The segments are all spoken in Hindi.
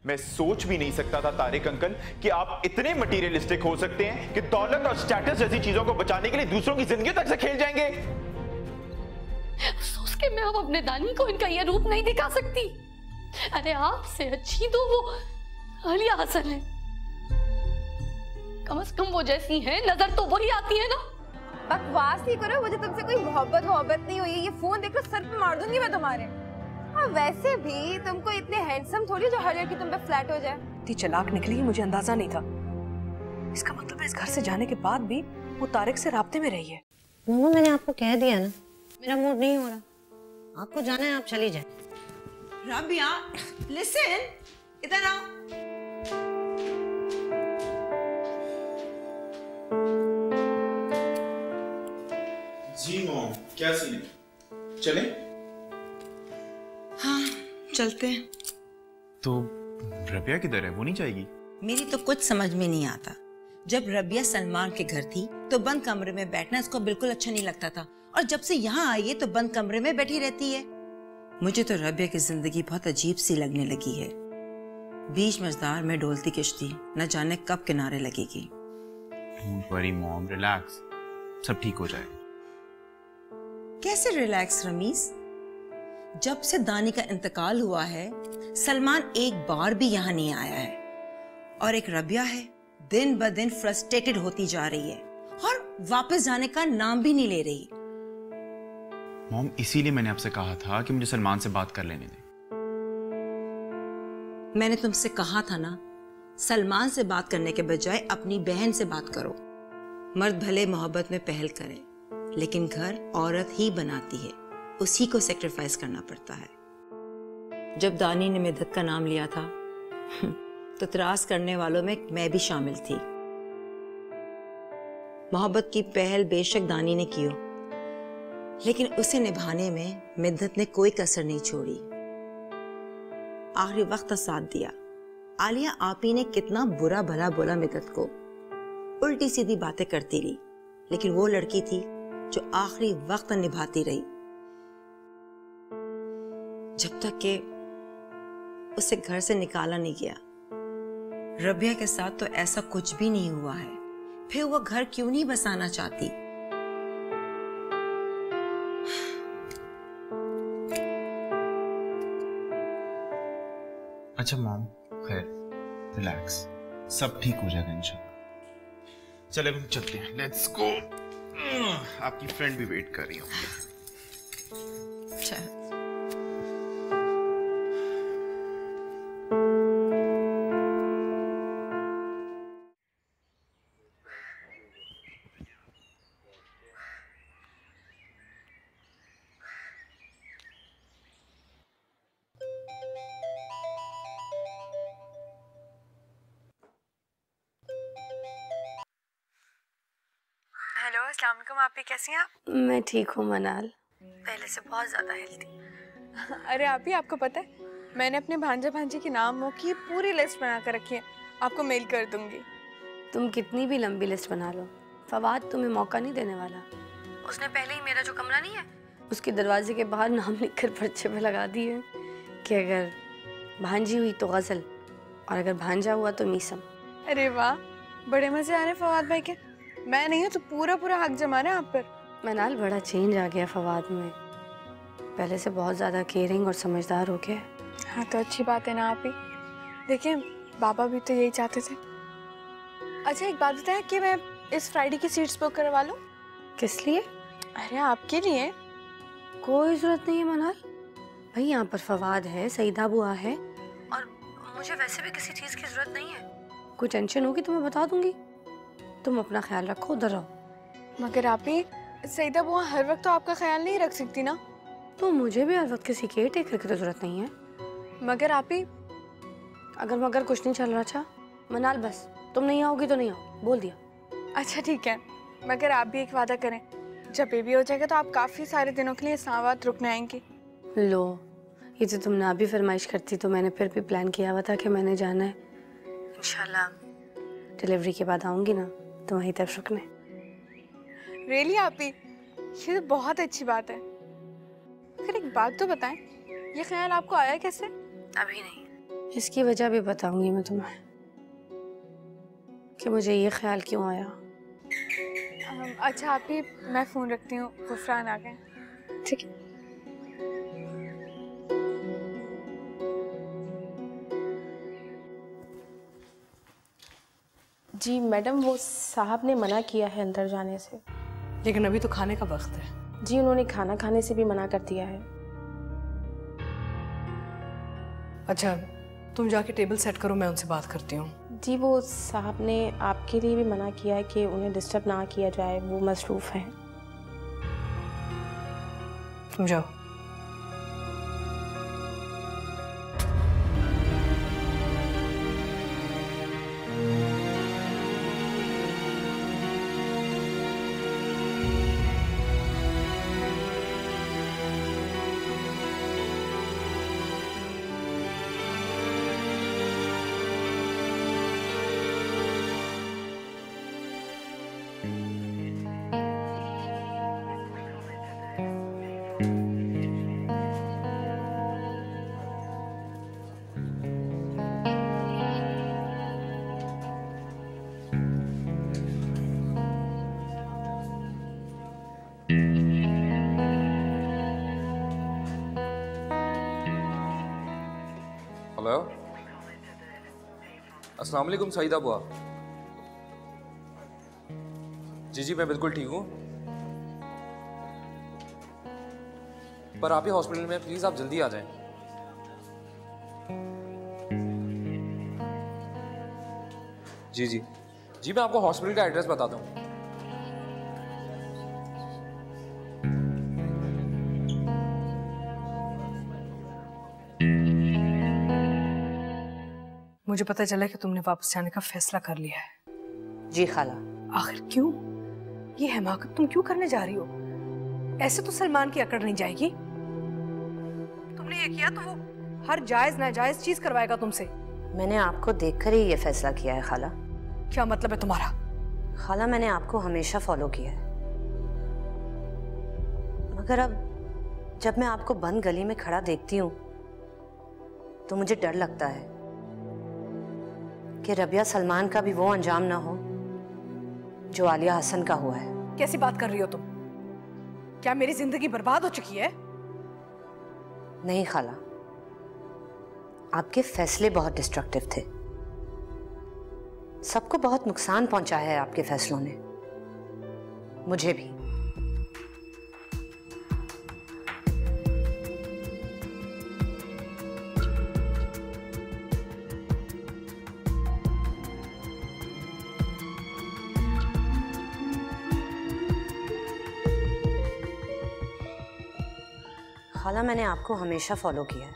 मैं सोच भी नहीं सकता था तारिक अंकल कि आप इतने मटीरियलिस्टिक हो सकते हैं कि दौलत और स्टेटस जैसी चीजों को बचाने के लिए दूसरों की जिंदगी तक से खेल जाएंगे। अफसोस के मैं अब अपने दानी को इनका यह रूप नहीं दिखा सकती। अरे आपसे अच्छी तो वो आलिया हसन है, कम से कम वो जैसी है नजर तो वही आती है ना। बकवास नहीं करो, मुझे तुमसे कोई मोहब्बत नहीं हुई है। ये फोन देखो सर पे मार दूंगी मैं तुम्हारे। और वैसे भी तुमको इतने हैंडसम थोड़ी जो हर लड़की तुम पे फ्लैट हो जाए। इतनी चालाक निकली मुझे अंदाजा नहीं था। इसका मतलब है इस घर से जाने के बाद भी वो तारिक से राब्ते में रही है। मोमो मैंने आपको कह दिया ना, मेरा मूड नहीं हो रहा। आपको जाना है आप चली जाए। राबिया, लिसन, इधर आओ। जी मॉम, क्या सीन है? चलें? हाँ, चलते हैं। तो रबिया किधर है? वो नहीं जाएगी? मेरी तो कुछ समझ में नहीं आता। जब रबिया सलमान के घर थी तो बंद कमरे में बैठना इसको बिल्कुल अच्छा नहीं लगता था, और जब से यहाँ आई है तो बंद कमरे में बैठी रहती है। मुझे तो रबिया की जिंदगी बहुत अजीब सी लगने लगी है। बीच मझधार में डोलती किश्ती, न जाने कब किनारे लगेगी। डोंट वरी मॉम, रिलैक्स, सब ठीक हो जाएगा। कैसे रिलैक्स रमीज? जब से दानी का इंतकाल हुआ है सलमान एक बार भी यहाँ नहीं आया है, और एक रबिया है दिन ब दिन फ्रस्ट्रेटेड होती जा रही है और वापस जाने का नाम भी नहीं ले रही। मॉम, इसीलिए मैंने आपसे कहा था कि मुझे सलमान से बात कर लेने दें। मैंने तुमसे कहा था ना, सलमान से बात करने के बजाय अपनी बहन से बात करो। मर्द भले मोहब्बत में पहल करे, लेकिन घर औरत ही बनाती है, उसी को सेक्रीफाइस करना पड़ता है। जब दानी ने मिद्दत का नाम लिया था तो त्रास करने वालों में मैं भी शामिल थी। मोहब्बत की पहल बेशक दानी ने की हो, लेकिन उसे निभाने में मिद्दत ने कोई कसर नहीं छोड़ी। आखिरी वक्त साथ दिया। आलिया आपी ने कितना बुरा भला बोला मिद्दत को, उल्टी सीधी बातें करती रही, लेकिन वो लड़की थी जो आखिरी वक्त निभाती रही, जब तक कि उसे घर से निकाला नहीं गया। रबिया के साथ तो ऐसा कुछ भी नहीं हुआ है, फिर वो घर क्यों नहीं बसाना चाहती? अच्छा मॉम, खैर, रिलैक्स, सब ठीक हो जाएगा इंशाल्लाह। चले हम चलते हैं, लेट्स गो। आपकी फ्रेंड भी वेट कर रही होगी। हेलो, अस्सलाम वालेकुम। आप कैसी हैं आप? मैं ठीक हूँ मनाल, पहले से बहुत ज्यादा हेल्दी। अरे आप ही, आपको पता है मैंने अपने भांजा भांजी के नामों की पूरी लिस्ट बना कर रखी है, आपको मेल कर दूंगी। तुम कितनी भी लंबी लिस्ट बना लो, फवाद तुम्हें मौका नहीं देने वाला। उसने पहले ही मेरा जो कमरा नहीं है उसके दरवाजे के बाहर नाम लिखकर पर्चे पे लगा दिए कि अगर भांजी हुई तो गजल और अगर भांजा हुआ तो मीसम। अरे वाह, बड़े मजे आ रहे हैं फवाद भाई के। मैं नहीं हूँ तो पूरा पूरा हक जमा रहे हैं आप पर। मनाल, बड़ा चेंज आ गया फवाद में, पहले से बहुत ज़्यादा केयरिंग और समझदार हो गया। हाँ तो अच्छी बात है ना आप ही। देखिए बाबा भी तो यही चाहते थे। अच्छा एक बात बताएं कि मैं इस फ्राइडे की सीट्स बुक करवा लूँ? किस लिए? अरे आपके लिए। कोई ज़रूरत नहीं है मनाल भाई, यहाँ पर फवाद है, सईदा बुआ है, और मुझे वैसे भी किसी चीज़ की ज़रूरत नहीं है। कोई टेंशन होगी तो मैं बता दूंगी, तुम अपना ख्याल रखो, उधर रहो। मगर आप ही, सईदा बुआ हर वक्त तो आपका ख्याल नहीं रख सकती ना। तो मुझे भी हर वक्त किसी केयर टेकर की तो जरूरत नहीं है। मगर आप ही, अगर मगर कुछ नहीं चल रहा। अच्छा मनाल, बस तुम नहीं आओगी तो नहीं आओ, बोल दिया। अच्छा ठीक है, मगर आप भी एक वादा करें, जब बेबी हो जाएगा तो आप काफ़ी सारे दिनों के लिए इस्लामाबाद रुकने आएंगी। लो, ये तो तुमने अभी फरमाइश करती तो मैंने फिर भी प्लान किया हुआ था कि मैंने जाना है। इंशाल्लाह डिलीवरी के बाद आऊँगी ना तो वहीं तरफ रुकने। रियली आप ही, ये तो बहुत अच्छी बात है। फिर एक बात तो बताएं, ये ख्याल आपको आया कैसे? अभी नहीं, इसकी वजह भी बताऊंगी मैं तुम्हें कि मुझे ये ख्याल क्यों आया। अच्छा आप ही, मैं फ़ोन रखती हूँ, गुफरान आ गए। ठीक है। जी मैडम, वो साहब ने मना किया है अंदर जाने से। लेकिन अभी तो खाने का वक्त है। जी उन्होंने खाना खाने से भी मना कर दिया है। अच्छा तुम जाके टेबल सेट करो, मैं उनसे बात करती हूँ। जी वो साहब ने आपके लिए भी मना किया है कि उन्हें डिस्टर्ब ना किया जाए, वो मसरूफ़ हैं। तुम जाओ। हेलो, अस्सलाम वालेकुम सईदा बुआ। जी मैं बिल्कुल ठीक हूँ, पर आप ही हॉस्पिटल में, प्लीज आप जल्दी आ जाएं। जी मैं आपको हॉस्पिटल का एड्रेस बताता हूँ। मुझे पता चला कि तुमने वापस जाने का फैसला कर लिया है। जी खाला। आखिर क्यों? ये हिमाकत तुम क्यों करने जा रही हो? ऐसे तो सलमान की अकड़ नहीं जाएगी। तुमने ये किया तो वो हर जायज नाजायज चीज करवाएगा तुमसे। मैंने आपको देखकर ही ये फैसला किया है खाला। क्या मतलब है तुम्हारा? खाला मैंने आपको हमेशा फॉलो किया है, मगर अब जब मैं आपको बंद गली में खड़ा देखती हूँ तो मुझे डर लगता है कि रबिया सलमान का भी वो अंजाम ना हो जो आलिया हसन का हुआ है। कैसी बात कर रही हो तुम? क्या मेरी जिंदगी बर्बाद हो चुकी है? नहीं खाला, आपके फैसले बहुत डिस्ट्रक्टिव थे। सबको बहुत नुकसान पहुंचाया है आपके फैसलों ने, मुझे भी। खाला मैंने आपको हमेशा फॉलो किया है,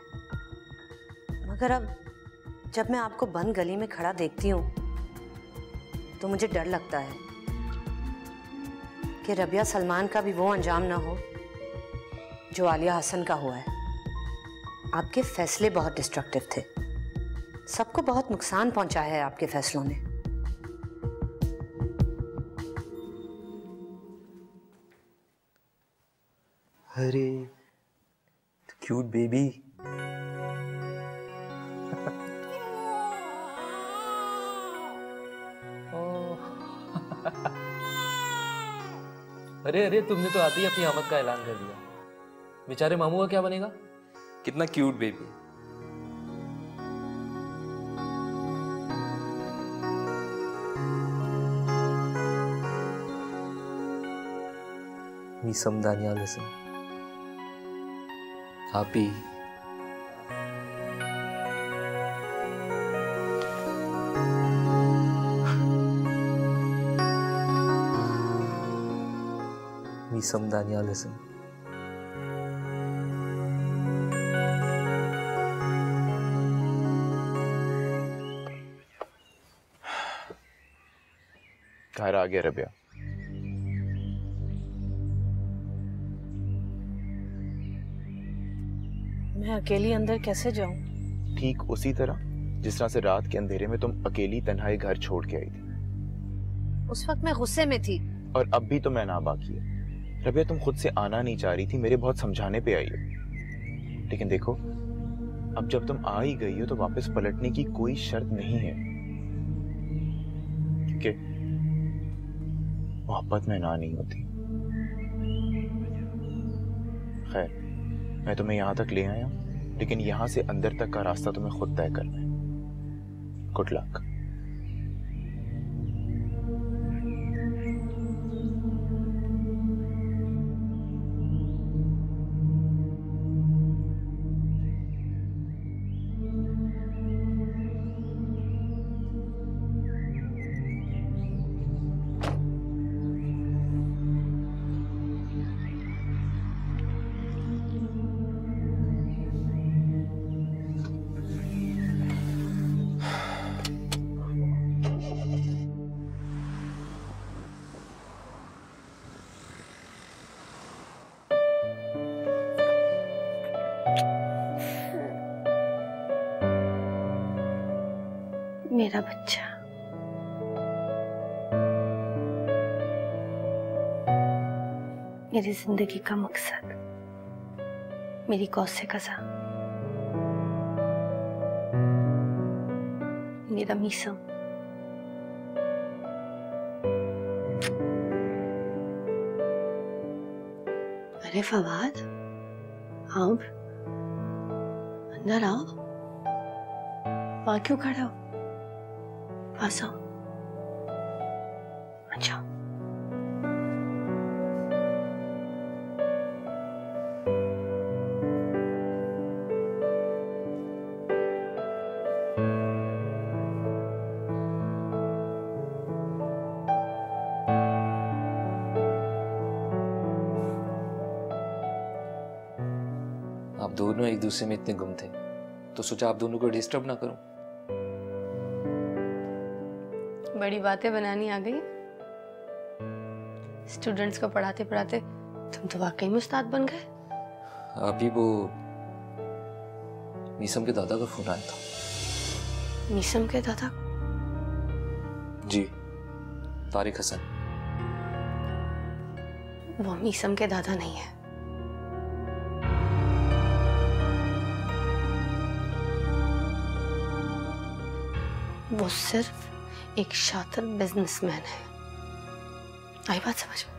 मगर अब जब मैं आपको बंद गली में खड़ा देखती हूँ तो मुझे डर लगता है कि रबिया सलमान का भी वो अंजाम ना हो जो आलिया हसन का हुआ है। आपके फैसले बहुत डिस्ट्रक्टिव थे, सबको बहुत नुकसान पहुंचाया है आपके फैसलों ने। अरे क्यूट बेबी। अरे तुमने तो आते ही अपनी आमद का ऐलान कर दिया। बेचारे मामू का क्या बनेगा? कितना क्यूट बेबी। मीसम दानियाल हसन आप ही। मीसम दानियाल हसन। घर आ गया रबिया। मैं अकेली अंदर कैसे जाऊं? ठीक उसी तरह जिस तरह से रात के अंधेरे में तुम अकेली तन्हाई घर छोड़ के आई थी। उस वक्त मैं गुस्से में थी। और अब भी तो मैं ना बाकी है। रबिया तुम खुद से आना नहीं चाह रही थी, मेरे बहुत समझाने पे आई हो। लेकिन देखो अब जब तुम आ ही गई हो तो वापस पलटने की कोई शर्त नहीं है, क्योंकि मोहब्बत में ना नहीं होती। खैर, मैं तुम्हें यहां तक ले आया, लेकिन यहां से अंदर तक का रास्ता तुम्हें खुद तय करना है। Good luck. मेरा बच्चा, मेरी जिंदगी का मकसद, मेरी कौसे कज़ा, मेरा मीसम। अरे फवाद, आओ अंदर आओ। वहां क्यों खड़े हो? पास आओ। अच्छा, आप दोनों एक दूसरे में इतने गुम थे तो सोचा आप दोनों को डिस्टर्ब ना करूं। बड़ी बातें बनानी आ गई। स्टूडेंट्स को पढ़ाते पढ़ाते तुम तो वाकई में उस्ताद बन गए। अभी वो मीसम के दादा का फोन आया था। मीसम के दादा? जी, तारिक हसन। वो मीसम के दादा नहीं है। वो सिर्फ एक शातिर बिजनेसमैन है। आई बात समझ में?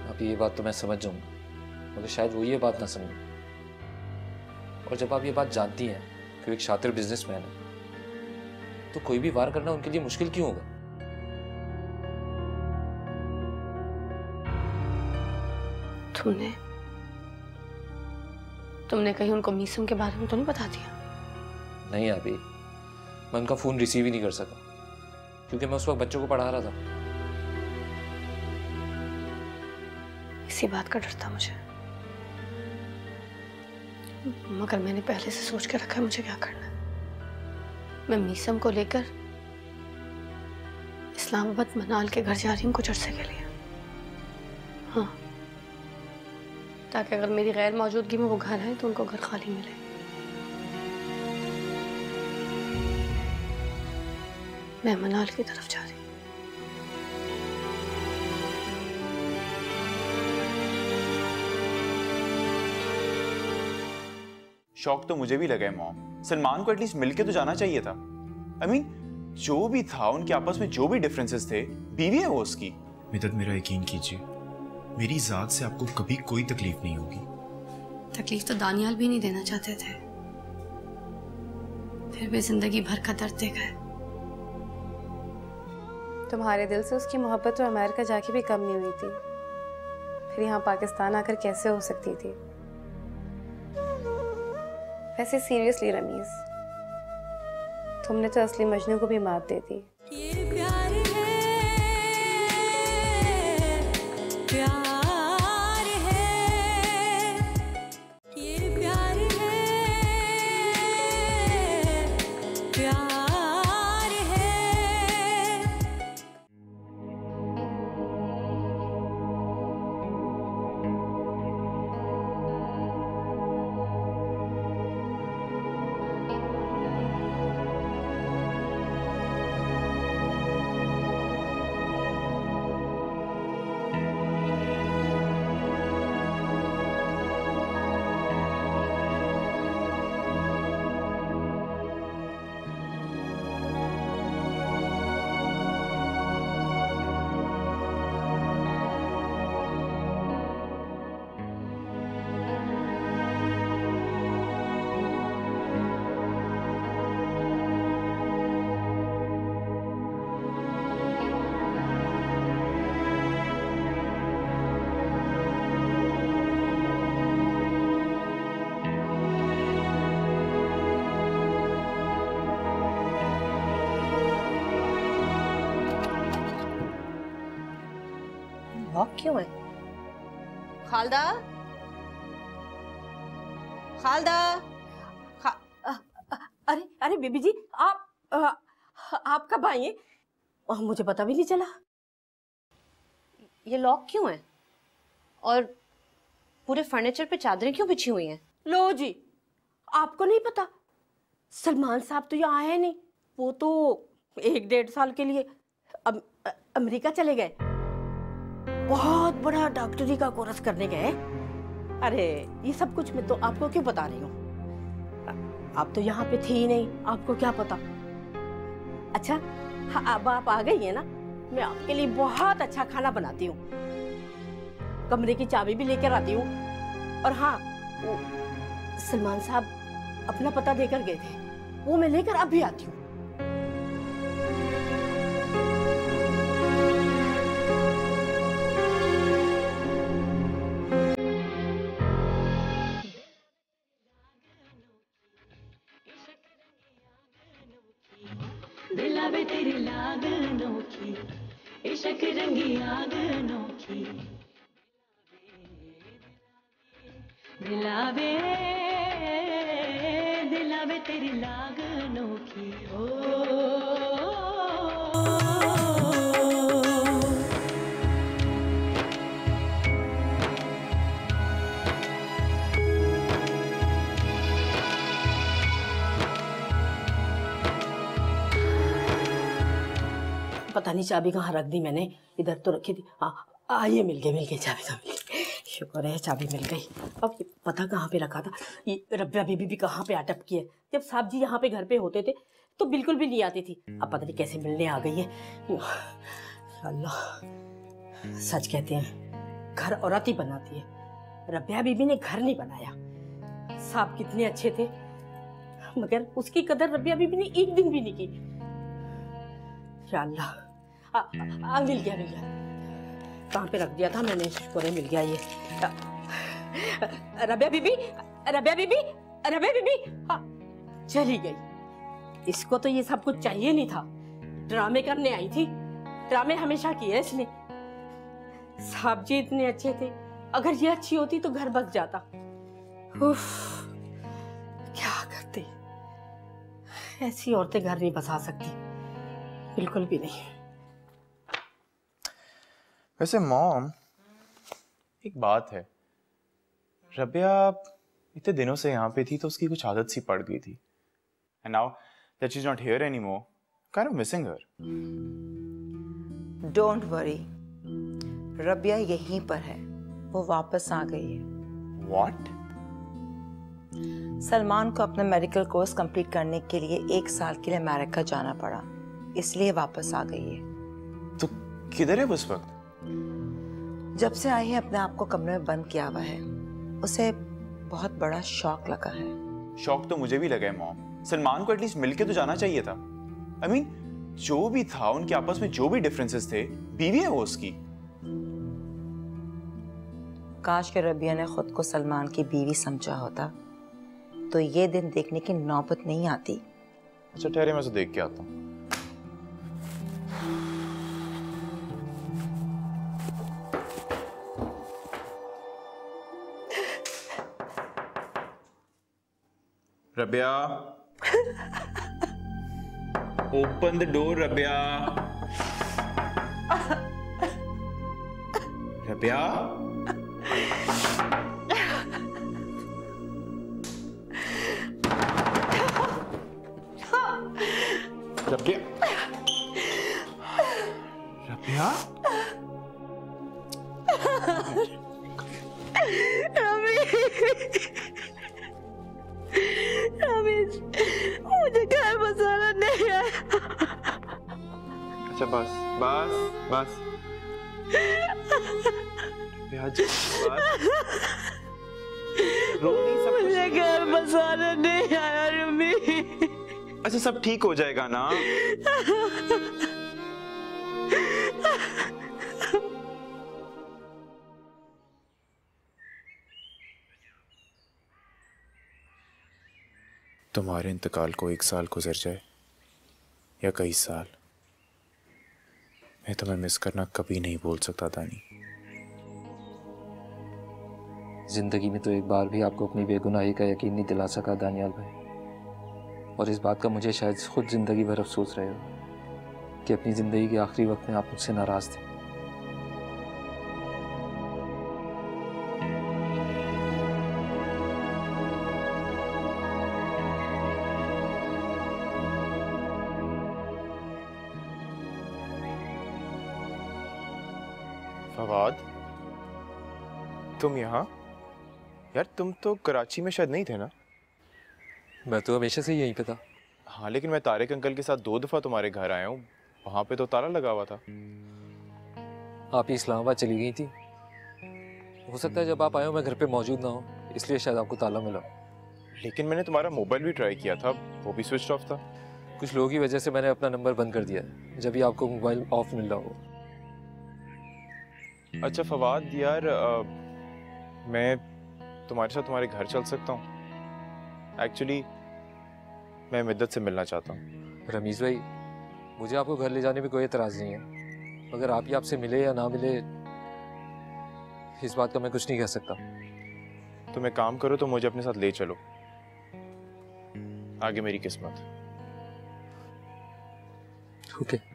अभी ये बात तो मैं समझ जाऊंगा, मगर शायद वो ये बात ना समझे। और जब आप ये बात जानती हैं कि वो एक शातिर बिजनेसमैन है, तो कोई भी वार करना उनके लिए मुश्किल क्यों होगा? तुमने कहीं उनको मीसम के बारे में तो नहीं बता दिया? नहीं अभी, मैं उनका फोन रिसीव ही नहीं कर सका क्योंकि मैं उस वक्त बच्चों को पढ़ा रहा था। इसी बात का डर था मुझे, मगर मैंने पहले से सोच के रखा है मुझे क्या करना है। मैं मीसम को लेकर इस्लामाबाद मनाल के घर जा रही हूँ कुछ अरसे के लिए। हाँ, ताकि अगर मेरी गैर मौजूदगी में वो घर आए तो उनको घर खाली मिले। मैं मनाल की तरफ जा रही हूँ। शौक तो मुझे भी लगा है मॉम। सलमान को एटलीस्ट मिलके तो जाना चाहिए था। I mean, जो भी था, उनके आपस में जो भी डिफरेंसेस थे, बीवी है वो उसकी। मिदत, मेरा यकीन कीजिए, मेरी जात से आपको कभी कोई तकलीफ नहीं होगी। तकलीफ तो दानियाल भी नहीं देना चाहते थे, फिर भी जिंदगी भर का दर्द दे गए। तुम्हारे दिल से उसकी मोहब्बत तो अमेरिका जाके भी कम नहीं हुई थी, फिर यहाँ पाकिस्तान आकर कैसे हो सकती थी? वैसे सीरियसली रमीज, तुमने तो असली मजनू को भी मात दे दी। ये प्यार है, प्यार है, ये प्यार है, प्यार है। लॉक क्यों है? खालदा, खालदा। अरे अरे बेबी जी, आप कब आई हैं? मुझे पता भी नहीं चला। ये लॉक क्यों है? और पूरे फर्नीचर पे चादरें क्यों बिछी हुई हैं? लो जी, आपको नहीं पता? सलमान साहब तो यहाँ आए नहीं, वो तो 1-1.5 साल के लिए अमेरिका चले गए। बहुत बड़ा डॉक्टरी का कोर्स करने गए। अरे ये सब कुछ मैं तो आपको क्यों बता रही हूँ? आप तो यहाँ पे थी ही नहीं, आपको क्या पता। अच्छा हाँ, अब आप आ गई है ना, मैं आपके लिए बहुत अच्छा खाना बनाती हूँ, कमरे की चाबी भी लेकर आती हूँ। और हाँ, वो सलमान साहब अपना पता देकर गए थे, वो मैं लेकर अब भी आती हूँ। दिलावे तेरी लाग अनोखी, इश्क रंगी आग अनोखी, दिलावे दिलावे तेरी लाग अनोखी। पता नहीं चाबी कहाँ रख दी मैंने, इधर तो रखी थी। ये मिल गई चाबी तो मिल गई, शुक्र है चाबी मिल गई। अब ये पता कहाँ पे रखा था, ये रब्या बीबी भी कहाँ पे अटकी है। जब साहब जी यहाँ पे घर पे होते थे तो बिल्कुल भी नहीं आती थी, अब पता नहीं कैसे मिलने आ गई है। अल्लाह, सच कहते हैं घर औरत ही बनाती है, रब्या बीबी ने घर नहीं बनाया। साहब कितने अच्छे थे, मगर उसकी कदर रब्या बीबी ने एक दिन भी नहीं की। या अल्लाह, मिल गया कहाँ पे रख दिया था मैंने, शुक्र है मिल गया। ये रब्या बीबी, रब्या बीबी, रब्या बीबी चली गई। इसको तो ये सब कुछ चाहिए नहीं था, ड्रामे करने आई थी। ड्रामे हमेशा किए इसने। साहब जी इतने अच्छे थे, अगर ये अच्छी होती तो घर बस जाता। उफ, क्या करते, ऐसी औरतें घर नहीं बसा सकती, बिल्कुल भी नहीं। वैसे मॉम, एक बात है, रबिया इतने दिनों से यहाँ पे थी तो उसकी कुछ आदत सी पड़ गई थी। And now that she's not here anymore, kind of missing her. Don't worry, Rabia यहीं पर है, वो वापस आ गई है। What? सलमान को अपना मेडिकल कोर्स कंप्लीट करने के लिए 1 साल के लिए अमेरिका जाना पड़ा, इसलिए वापस आ गई है। तो किधर है उस वक्त? जब से आई है अपने आप को कमरे में बंद किया हुआ है, उसे बहुत बड़ा शॉक लगा है। शॉक तो मुझे भी लगा है मॉम, सलमान को एटलीस्ट मिलके तो जाना चाहिए था। I mean, जो भी था, उनके आपस में जो भी डिफरेंसेस थे, बीवी है वो उसकी। काश के रबिया ने खुद को सलमान की बीवी समझा होता तो ये दिन देखने की नौबत नहीं आती। अच्छा ठहरे, मैं उसे देख के आता हूँ। Rabia, open the door Rabia. Rabia, Rabia, Rabia, मुझे घर बसाना नहीं है। अच्छा बस बस बस मुझे घर बसाना नहीं आया रूमी। अच्छा सब ठीक हो जाएगा ना। तुम्हारे इंतकाल को 1 साल गुजर जाए या कई साल, मैं तुम्हें मिस करना कभी नहीं भूल सकता दानी। जिंदगी में तो एक बार भी आपको अपनी बेगुनाही का यकीन नहीं दिला सका दानियाल भाई, और इस बात का मुझे शायद खुद जिंदगी भर अफसोस रहे हो कि अपनी जिंदगी के आखिरी वक्त में आप मुझसे नाराज थे। फवाद, तुम यहाँ? यार तुम तो कराची में शायद नहीं थे ना? मैं तो हमेशा से यहीं पे था। हाँ, लेकिन मैं तारिक अंकल के साथ 2 दफ़ा तुम्हारे घर आया हूँ, वहाँ पे तो ताला लगा हुआ था। आप ही इस्लामाबाद चली गई थी, हो सकता है जब आप आए हो मैं घर पे मौजूद ना हो, इसलिए शायद आपको ताला मिला। लेकिन मैंने तुम्हारा मोबाइल भी ट्राई किया था, वो भी स्विच ऑफ था। कुछ लोगों की वजह से मैंने अपना नंबर बंद कर दिया है, जब भी आपको मोबाइल ऑफ मिल रहा हो। अच्छा फवाद यार, मैं तुम्हारे साथ तुम्हारे घर चल सकता हूँ? एक्चुअली मैं मिद्दत से मिलना चाहता हूँ। रमीज भाई, मुझे आपको घर ले जाने में कोई एतराज़ नहीं है, मगर आप ही आपसे मिले या ना मिले इस बात का मैं कुछ नहीं कह सकता। तुम एक काम करो, तो मुझे अपने साथ ले चलो, आगे मेरी किस्मत। ओके।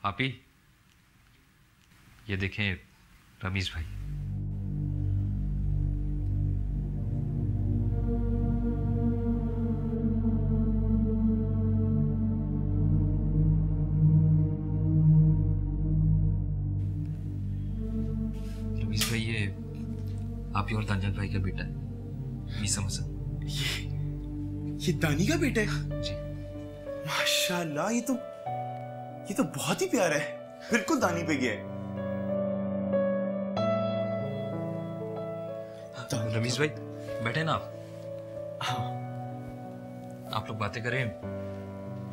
आप ही ये देखें रमीज भाई। रमीज भाई ये आप ही और दानियाल भाई का बेटा है, मीसम हसन। ये दानी का बेटा है? जी। माशाल्लाह, ये तो बहुत ही प्यारा है, बिल्कुल दानी पे गया है। रमीज भाई बैठे ना आप। हाँ। आप लोग बातें करें,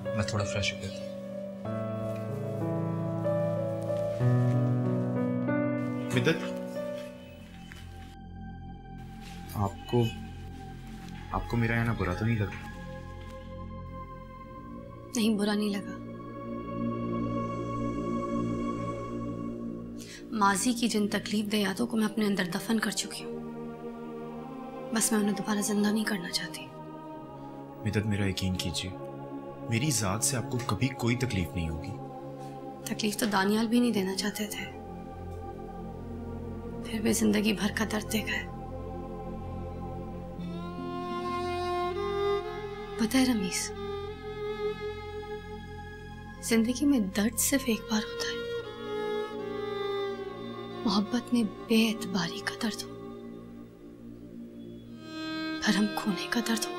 मैं थोड़ा फ्रेश हो गया। मिद्दत, आपको मेरा आना बुरा तो नहीं लगा? नहीं, बुरा नहीं लगा। माजी की जिन तकलीफ दे यादों को मैं अपने अंदर दफन कर चुकी हूँ, बस मैं उन्हें दोबारा जिंदा नहीं करना चाहती। मिद्दत, मेरा यकीन कीजिए, मेरी जात से आपको कभी कोई तकलीफ नहीं होगी। तकलीफ तो दानियाल भी नहीं देना चाहते थे, फिर भी जिंदगी भर का दर्द दे गए। पता है रमीज, जिंदगी में दर्द सिर्फ एक बार होता है, मोहब्बत में बेएतबारी का दर्द हो, भरम खोने का दर्द हो,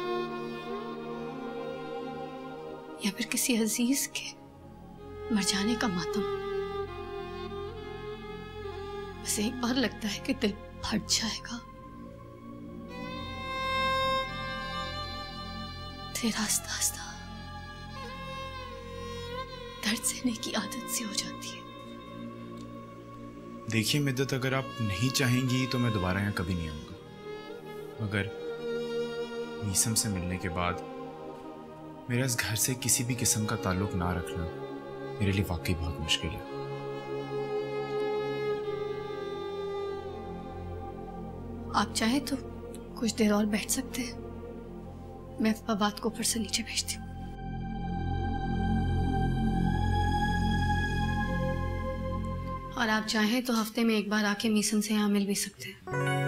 या फिर किसी अजीज के मर जाने का मातम। बस एक बार लगता है कि दिल फट जाएगा, फिर आस्ता आस्ता दर्द सहने की आदत सी हो जाती है। देखिए मिद्दत, अगर आप नहीं चाहेंगी तो मैं दोबारा यहाँ कभी नहीं आऊँगा, मगर मीसम से मिलने के बाद मेरा इस घर से किसी भी किस्म का ताल्लुक ना रखना मेरे लिए वाकई बहुत मुश्किल है। आप चाहे तो कुछ देर और बैठ सकते हैं, मैं फवाद को ऊपर से नीचे भेजती हूँ। और आप चाहें तो हफ्ते में एक बार आके मीसम से यहाँ मिल भी सकते हैं।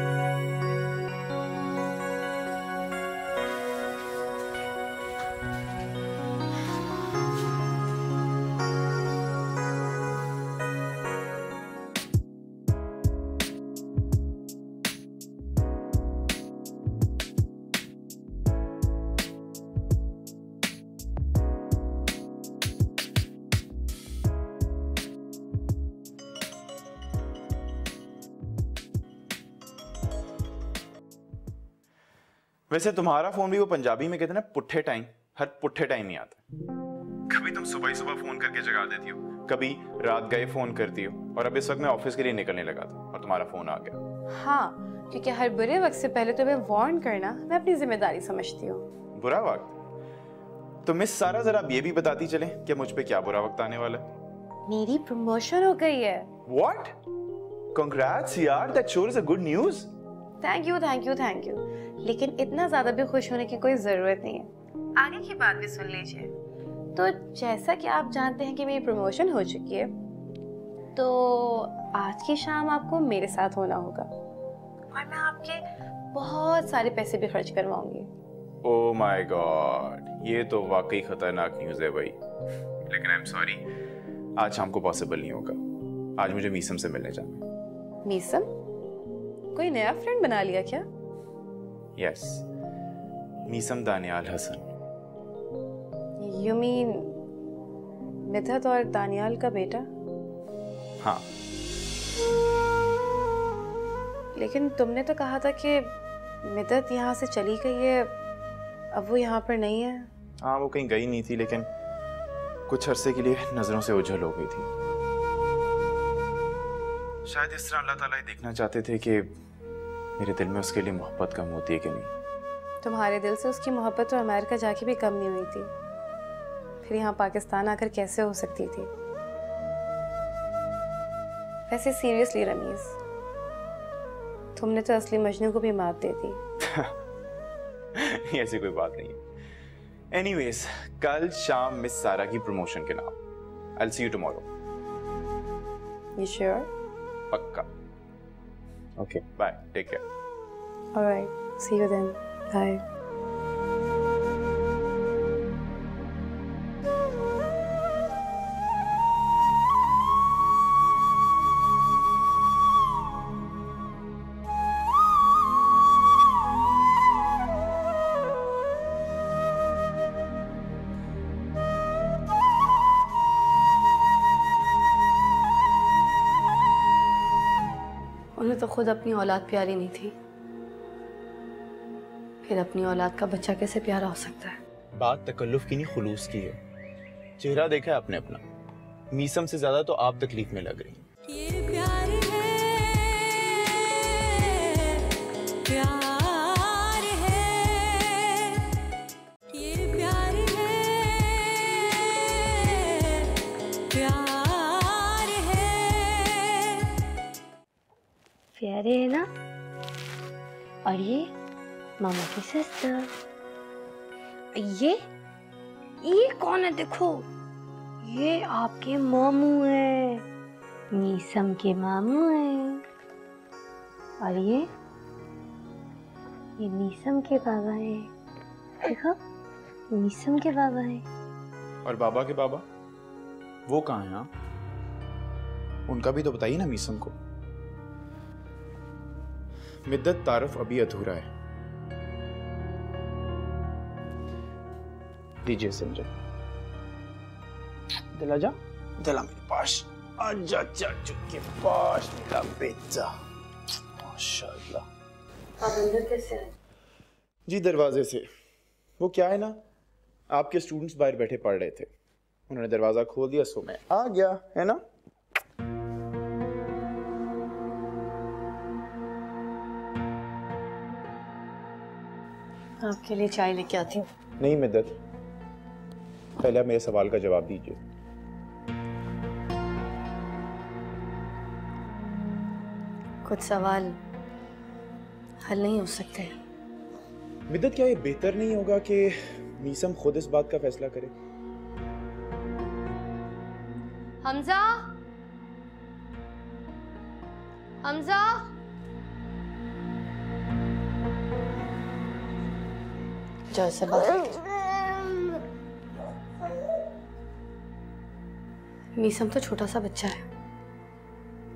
वैसे तुम्हारा फोन भी वो पंजाबी में कहते हैं ना पुट्ठे टाइम, हर पुट्ठे टाइम ही आता है। कभी तुम सुबह ही सुबह फोन करके जगा देती हो, कभी रात गए फोन करती हो, और अब इस वक्त मैं ऑफिस के लिए निकलने लगा था और तुम्हारा फोन आ गया। हाँ, क्योंकि हर बुरे वक्त से पहले तुम्हें वार्न करना मैं अपनी जिम्मेदारी समझती हूँ। बुरा वक्त? तो मिस सारा जरा अब ये भी बताती चले कि मुझ पे क्या बुरा वक्त आने वाला है। मेरी प्रमोशन हो गई है। What? Congrats यार, that sure is a good news. Thank you thank you thank you, लेकिन इतना ज्यादा भी खुश होने की कोई जरूरत नहीं है। आगे की बात भी सुन लीजिए। तो जैसा कि आप जानते हैं कि मेरी प्रमोशन हो चुकी है, तो आज की शाम आपको मेरे साथ होना होगा और मैं आपके बहुत सारे पैसे भी खर्च करवाऊंगी। Oh my God, ये तो वाकई खतरनाक न्यूज़ है भाई। लेकिन आई एम सॉरी, आज शाम को पॉसिबल नहीं होगा। आज मुझे मीसम से मिलने जाना है। मीसम? कोई नया फ्रेंड बना लिया क्या? Yes, Meesam Daniyal Hasan. You mean Midhat और दानियाल का बेटा? हाँ। लेकिन तुमने तो कहा था कि मिधत यहाँ से चली गई है, अब वो यहाँ पर नहीं है। हाँ, वो कहीं गई नहीं थी, लेकिन कुछ अरसे के लिए नजरों से ओझल हो गई थी। शायद इस तरह अल्लाह ताला ये देखना चाहते थे कि मेरे दिल में उसके लिए मोहब्बत कम होती है कि नहीं। तुम्हारे दिल से उसकी मोहब्बत तो अमेरिका जाके भी कम नहीं हुई थी, फिर यहाँ पाकिस्तान आकर कैसे हो सकती थी? वैसे सीरियसली रमीज, तुमने तो असली मजनू को भी मात दे दी। ऐसी कोई बात नहीं है। एनीवेज, कल शाम मिस सारा की प्रमोशन के नाम। I'll see you tomorrow. You sure? पक्का। Okay, bye. Take care. All right. See you then. Bye. उन्हें तो खुद अपनी औलाद प्यारी नहीं थी, फिर अपनी औलाद का बच्चा कैसे प्यारा हो सकता है? बात तकल्लुफ की नहीं, खुलूस की है। चेहरा देखा है आपने अपना। मीसम से ज्यादा तो आप तकलीफ में लग रही हैं। ये प्यार है, प्यार है, ये प्यार है, प्यार है। प्यारे है ना? और ये मामा की सिस्टर। ये कौन है? देखो, ये आपके मामू हैं, मीसम के मामू हैं। और ये मीसम के बाबा हैं। देखो, मीसम के बाबा हैं। और बाबा के बाबा वो कहाँ हैं? आप उनका भी तो बताइए ना मीसम को। मिद्दत तारुफ अभी अधूरा है। दीजिए समझे। दिला जा, दिला मेरे पास। आजा चाचू के पास मेरा बेटा। माशाल्लाह। आप अंदर कैसे आए? जी दरवाजे से। वो क्या है ना, आपके स्टूडेंट्स बाहर बैठे पढ़ रहे थे, उन्होंने दरवाजा खोल दिया, सो मैं आ गया, है ना। आपके लिए चाय लेके आती हूँ। नहीं मिद्दत, पहले आप मेरे सवाल का जवाब दीजिए। कुछ सवाल हल नहीं हो सकते। मिद्दत, क्या ये बेहतर नहीं होगा कि मीसम खुद इस बात का फैसला करे? हमजा, हमजा, जाओ से बात। मीसम तो छोटा सा बच्चा है,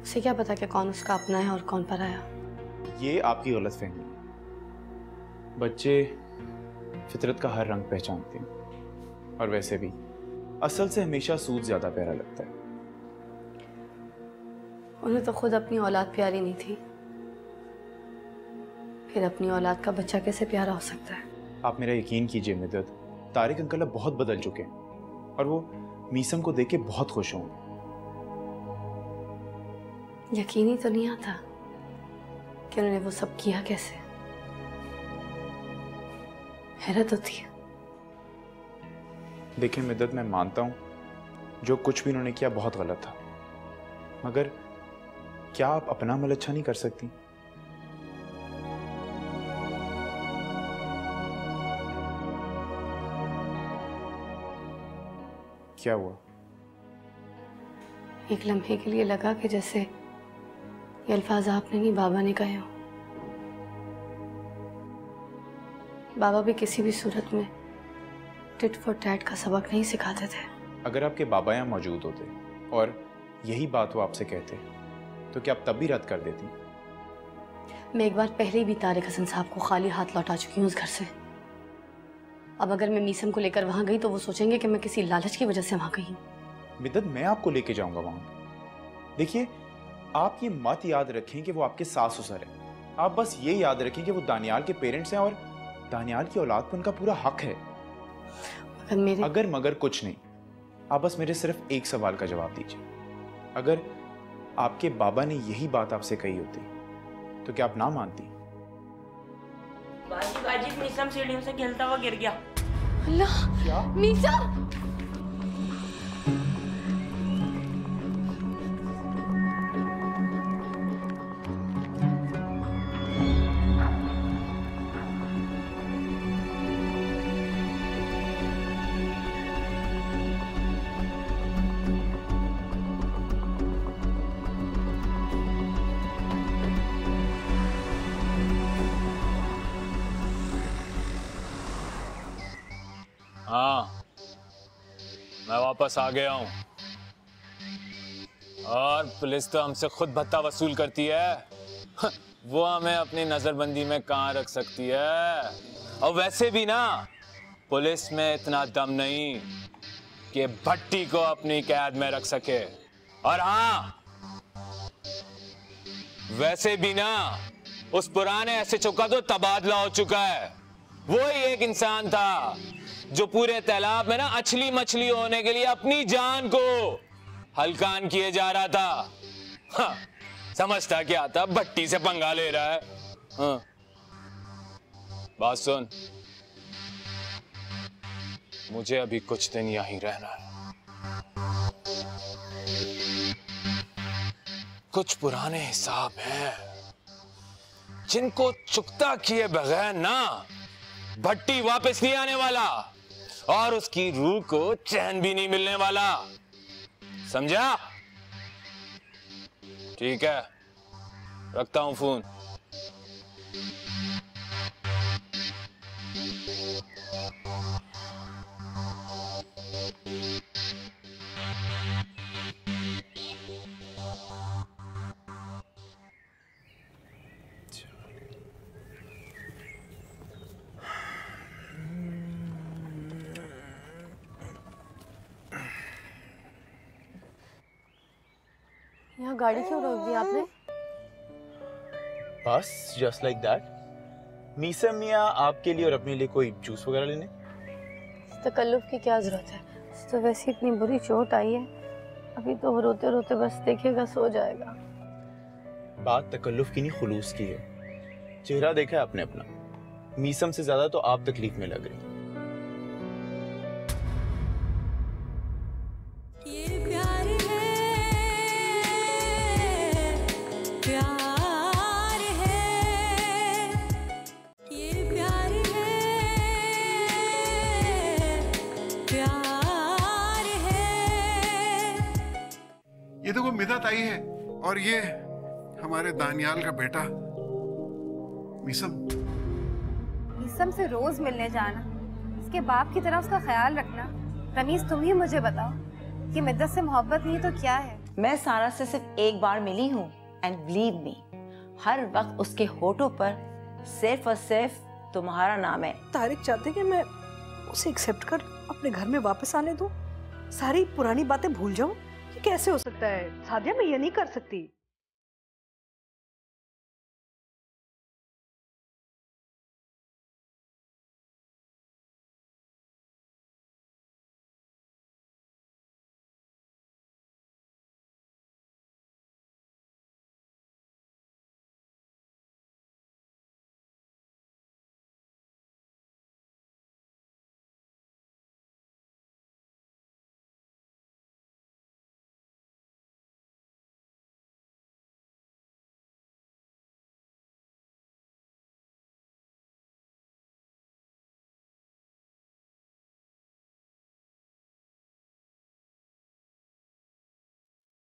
उसे क्या पता कि कौन उसका अपना है और कौन पराया। ये आपकी गलतफहमी है। बच्चे फितरत का हर रंग पहचानते हैं, और वैसे भी असल से हमेशा सूद ज्यादा प्यारा लगता है। उन्हें तो खुद अपनी औलाद प्यारी नहीं थी, फिर अपनी औलाद का बच्चा कैसे प्यारा हो सकता है? आप मेरा यकीन कीजिए मिदत, तारिक अंकल अब बहुत बदल चुके हैं और वो मीसम को देख के बहुत खुश होंगे। यकीन ही तो नहीं आता कि उन्होंने वो सब किया कैसे। हैरत होती है। देखिए मिदत, मैं मानता हूँ जो कुछ भी उन्होंने किया बहुत गलत था, मगर क्या आप अपना अमल अच्छा नहीं कर सकती? क्या हुआ? एक लम्हे के लिए लगा कि जैसे ये अल्फाज आपने नहीं बाबा ने कहे हो। बाबा भी किसी भी सूरत में टिट फॉर टैट का सबक नहीं सिखाते थे। अगर आपके बाबा यहाँ मौजूद होते और यही बात वो आपसे कहते तो क्या आप तब भी रद्द कर देती? मैं एक बार पहले भी तारिक हसन साहब को खाली हाथ लौटा चुकी हूँ उस घर से। अब अगर मैं मीसम को लेकर वहां गई तो वो सोचेंगे कि मैं किसी लालच की वजह से वहां गई हूँ। मिदत, मैं आपको लेके जाऊंगा वहां। देखिए, आप ये मत याद रखें कि वो आपके सास ससुर है। आप बस ये याद रखें कि वो दानियाल के पेरेंट्स हैं और दानियाल की औलाद पर उनका पूरा हक है। अगर मगर कुछ नहीं, आप बस मेरे सिर्फ एक सवाल का जवाब दीजिए। अगर आपके बाबा ने यही बात आपसे कही होती तो क्या आप ना मानती? बाजी मीसम सीढ़ियों से खेलता हुआ गिर गया। अल्लाह, क्या? मीसम! हाँ, मैं वापस आ गया हूँ और पुलिस तो हमसे खुद भत्ता वसूल करती है। वो हमें अपनी नजरबंदी में कहाँ रख सकती है। और वैसे भी ना, पुलिस में इतना दम नहीं कि भट्टी को अपनी कैद में रख सके। और हाँ, वैसे भी ना, उस पुराने एसएचओ का तो तबादला हो चुका है। वो ही एक इंसान था जो पूरे तालाब में ना अछली मछली होने के लिए अपनी जान को हल्कान किए जा रहा था। हाँ, समझता क्या था, भट्टी से पंगा ले रहा है। हाँ, बात सुन, मुझे अभी कुछ दिन यहीं रहना है। कुछ पुराने हिसाब हैं जिनको चुकता किए बगैर ना भट्टी वापस नहीं आने वाला और उसकी रूह को चैन भी नहीं मिलने वाला। समझा? ठीक है, रखता हूं फोन। यहाँ गाड़ी क्यों रोक दी आपने? बस जस्ट लाइक दैट। मीसम मियाँ आपके लिए और अपने लिए कोई जूस वगैरह लेने? तकल्लुफ की क्या जरूरत है? तो वैसे इतनी बुरी चोट आई है, अभी तो वो रोते रोते बस देखेगा सो जाएगा। बात तकल्लुफ की नहीं, खुलूस की है। चेहरा देखा है आपने अपना। मीसम से ज्यादा तो आप तकलीफ में लग रही। ये तो वो मिदत आई है और ये हमारे दानियाल का बेटा मीसम। मीसम से रोज मिलने जाना, इसके बाप की तरह उसका ख्याल रखना। रमीज, तुम ही मुझे बताओ कि मिदत से मोहब्बत नहीं तो क्या है? मैं सारा से सिर्फ एक बार मिली हूँ एंड बिलीव मी, हर वक्त उसके होठों पर सिर्फ और सिर्फ तुम्हारा नाम है। तारिक चाहते कि मैं उसे एक्सेप्ट कर अपने घर में वापस आने दूं, सारी पुरानी बातें भूल जाऊं। ये कैसे हो सकता है? सादिया, मैं ये नहीं कर सकती।